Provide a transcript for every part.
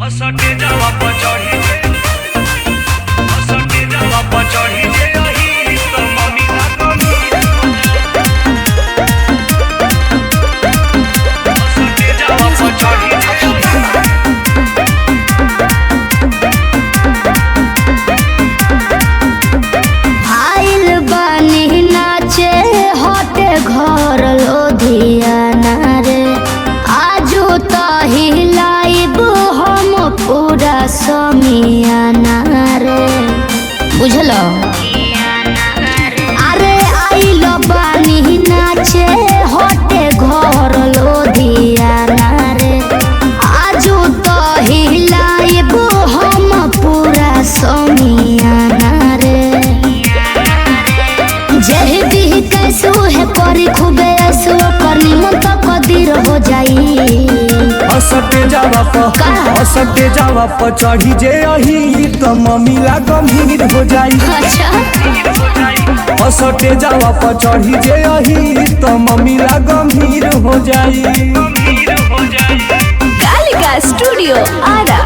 असटे जावा पचड़ी असटे जावा पचड़ी जे अही तो मम्मी ना कमी असटे जावा पचड़ी आइल बानी नाचे होते घर लोधियाना रे आजो तही लाइब हम पूरा समियाना रे बुझलो। अरे आइल बानी नाचे होते घर लोधियाना रे आजो तही लाइब हम पूरा समियाना रे जही भी कैसो है करी खूबे ऐसो करनी मन तो कदीर हो जाई। असटे जावा प चढ़ी जे अही तो मम्मीला गंभीर हो जाई। अच्छा असटे जावा प चढ़ी जे अही तो मम्मीला गंभीर हो जाई। कालिका स्टूडियो आरा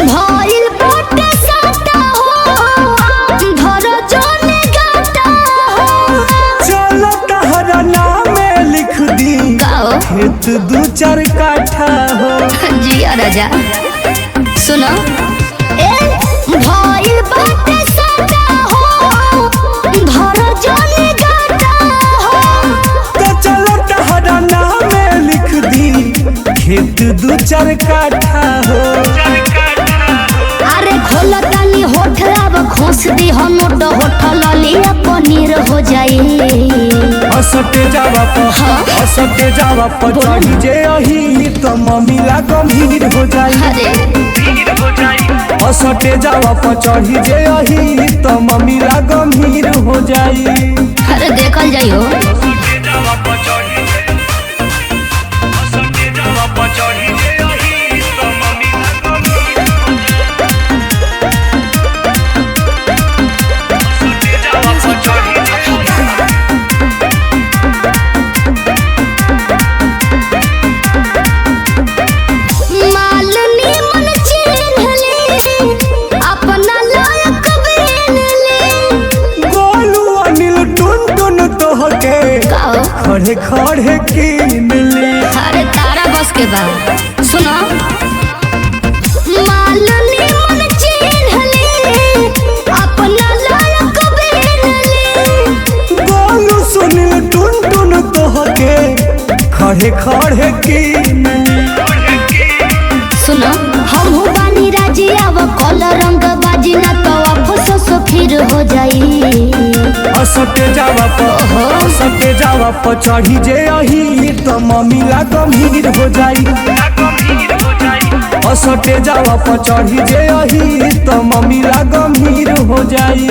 भइल बाटे साटा हो धर जने गाटा हो चलो तहरा नामे लिख दी गाओ खेत 2-4 काठा हो। जी राजा सुनो ए भइल बाटे साटा हो धर जने गाटा हो तो चलो तहरा नामे लिख दी खेत 2-4 काठा हो। अरे खोला तानी होठलाब खोस दी हो नोट होठल लिया पनीर हो जाई। असटे जावा प चढ़ी जे अही तो मम्मीला गंभीर हो जाई। अरे असटे जावा प चढ़ी जे अही तो मम्मीला गंभीर हो जाई। अरे देखल जाइयो असटे जावा पचड़ी असटे जावा पचड़ी जे अही तो मम्मी ना कमी असटे जावा पचड़ी माल निमन चिन्हली अपना लायक बेनली गोलू अनिल टुन तोहके गाओ खड़े खड़े कीन ले। अरे तारा बस के बा सुनो माल निमन चिन्हली अपना लायक बेनली गोलू सुनिल टुन तोहके खड़े खड़े कीन ले। सुनो हम हो बानी राजी अब कल रंग बाजी ना तो अफसोस फिर हो जाई। असटे जावा प चढ़ी जे अही तो मम्मीला गंभीर हो जाई। असटे जावा प चढ़ी जे अही तो मम्मीला गंभीर हो जाई।